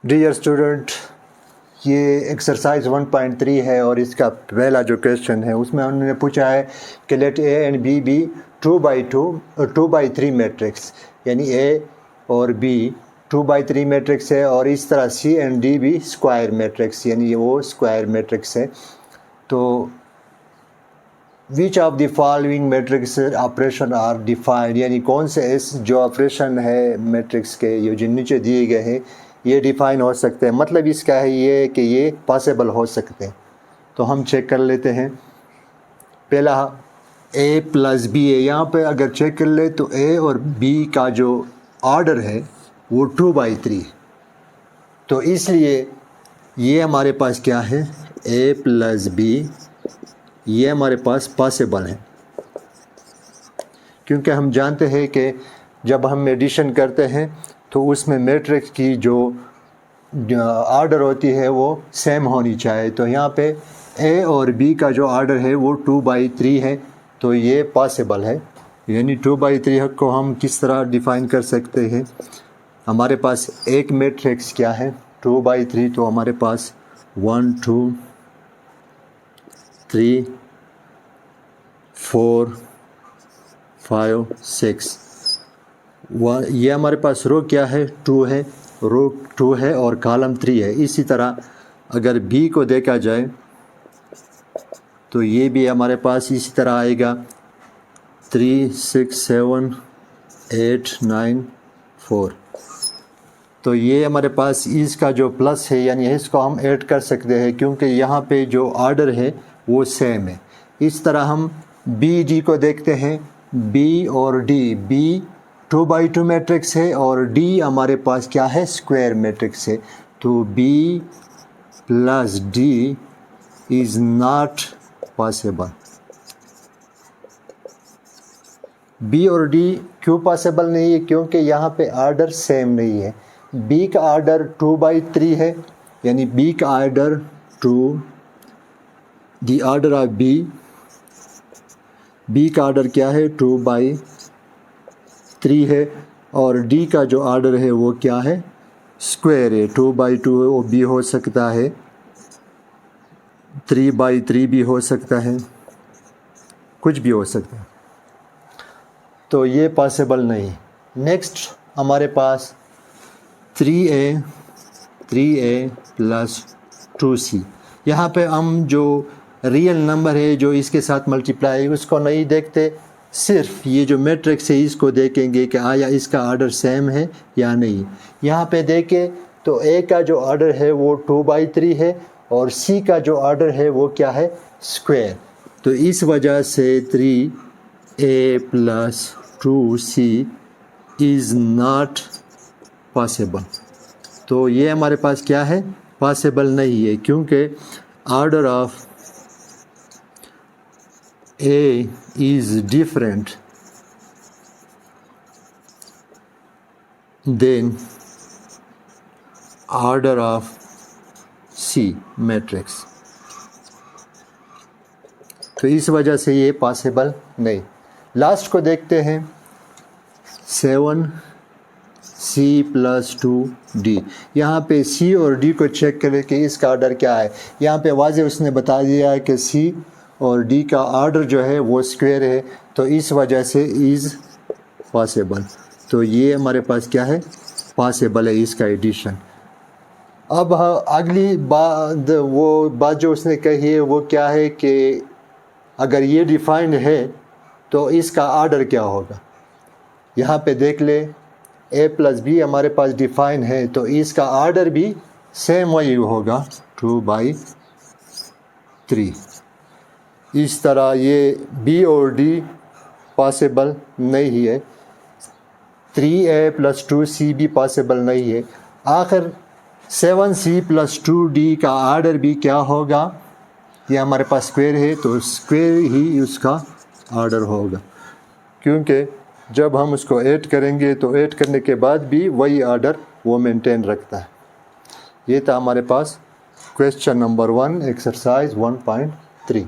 Dear student, یہ exercise 1.3 ہے اور اس کا پہلا جو کویشچن ہے اس میں انہوں نے پوچھا ہے کہ let A and B B 2/3 matrix, یعنی اے اور بی 2/3 میٹرکس ہے اور اس طرح سی اینڈ ڈی بھی اسکوائر میٹرکس، یعنی وہ اسکوائر میٹرکس ہے. تو which of the following matrix operation are defined, یعنی کون سے اس جو آپریشن ہے میٹرکس کے یہ جو نیچے دیے گئے ہیں یہ ڈیفائن ہو سکتے ہیں. مطلب اس کا ہے یہ کہ یہ پاسبل ہو سکتے ہیں. تو ہم چیک کر لیتے ہیں. پہلا اے پلس بی ہے، یہاں پہ اگر چیک کر لے تو اے اور بی کا جو آرڈر ہے وہ 2/3 ہے. تو اس لیے یہ ہمارے پاس کیا ہے، اے پلس بی، یہ ہمارے پاس پاسبل ہے، کیونکہ ہم جانتے ہیں کہ جب ہم ایڈیشن کرتے ہیں تو اس میں میٹرکس کی جو آرڈر ہوتی ہے وہ سیم ہونی چاہیے. تو یہاں پہ اے اور بی کا جو آرڈر ہے وہ 2/3 ہے، تو یہ پاسبل ہے. یعنی 2/3 کو ہم کس طرح ڈیفائن کر سکتے ہیں؟ ہمارے پاس ایک میٹرکس کیا ہے 2/3، تو ہمارے پاس 1 2 3 4 5 6، یہ ہمارے پاس رو کیا ہے 2 ہے، رو 2 ہے اور کالم 3 ہے. اسی طرح اگر بی کو دیکھا جائے تو یہ بھی ہمارے پاس اسی طرح آئے گا 3 6 7 8 9 4. تو یہ ہمارے پاس اس کا جو پلس ہے یعنی اس کو ہم ایڈ کر سکتے ہیں کیونکہ یہاں پہ جو آرڈر ہے وہ سیم ہے. اس طرح ہم بی ڈی کو دیکھتے ہیں. بی اور ڈی، بی 2/2 میٹرکس ہے اور ڈی ہمارے پاس کیا ہے، اسکوائر میٹرکس ہے. تو B plus D is not possible. B اور ڈی کیوں پاسبل نہیں ہے؟ کیونکہ یہاں پہ آرڈر سیم نہیں ہے. بی کا آرڈر 2/3 ہے، یعنی بی کا order 2، the order of B کا آرڈر کیا ہے 2/3 ہے، اور ڈی کا جو آرڈر ہے وہ کیا ہے، اسکوائر ہے. 2/2 وہ بھی ہو سکتا ہے، 3/3 بھی ہو سکتا ہے، کچھ بھی ہو سکتا ہے. تو یہ پاسبل نہیں. نیکسٹ ہمارے پاس 3A پلس 2C. یہاں پہ ہم جو ریئل نمبر ہے جو اس کے ساتھ ملٹیپلائی اس کو نہیں دیکھتے، صرف یہ جو میٹرکس ہے اس کو دیکھیں گے کہ آیا اس کا آرڈر سیم ہے یا نہیں. یہاں پہ دیکھیں تو A کا جو آرڈر ہے وہ 2/3 ہے اور C کا جو آرڈر ہے وہ کیا ہے، اسکوائر. تو اس وجہ سے 3A plus 2C is not possible. تو یہ ہمارے پاس کیا ہے، پاسبل نہیں ہے، کیونکہ order of A is different than order of C matrix. تو اس وجہ سے یہ پاسبل نہیں. لاسٹ کو دیکھتے ہیں 7C پلس 2D. یہاں پہ سی اور ڈی کو چیک کریں کہ اس کا آرڈر کیا ہے. یہاں پہ واضح اس نے بتا دیا ہے کہ سی اور ڈی کا آرڈر جو ہے وہ اسکوائر ہے، تو اس وجہ سے از پاسبل. تو یہ ہمارے پاس کیا ہے، پاسبل ہے اس کا ایڈیشن. اب اگلی بات جو اس نے کہی ہے وہ کیا ہے کہ اگر یہ ڈیفائنڈ ہے تو اس کا آرڈر کیا ہوگا. یہاں پہ دیکھ لے اے پلس بی ہمارے پاس ڈیفائن ہے، تو اس کا آرڈر بھی سیم وہی ہوگا 2/3. اس طرح یہ بی اور ڈی پاسبل نہیں ہے، 3A پلس 2C بھی پاسبل نہیں ہے. آخر 7C پلس 2D کا آرڈر بھی کیا ہوگا، یہ ہمارے پاس اسکوائر ہے تو اسکوائر ہی اس کا آرڈر ہوگا، کیونکہ جب ہم اس کو ایڈ کریں گے تو ایڈ کرنے کے بعد بھی وہی آرڈر وہ مینٹین رکھتا ہے. یہ تھا ہمارے پاس کویشچن نمبر 1 ایکسرسائز 1.3.